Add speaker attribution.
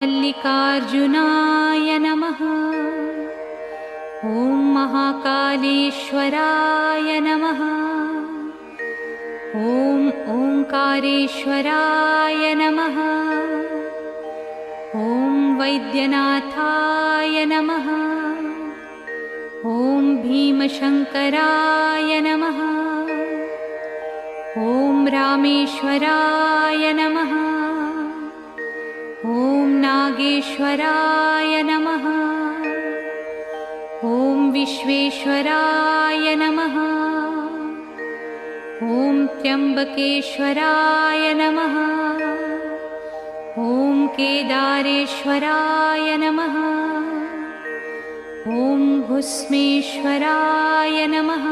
Speaker 1: मल्लिकार्जुनाय नमः। ॐ महाकालेश्वराय नमः। ॐ ओंकारेश्वराय नमः। ॐ वैद्यनाथाय नमः। ॐ भीमशंकराय नमः। ॐ रामेश्वराय नमः। ॐ नागेश्वराय नमः। ॐ विश्वेश्वराय नमः। ॐ त्र्यंबकेश्वराय नमः। ॐ केदारेश्वराय नमः। ॐ भुस्मेश्वराय नमः।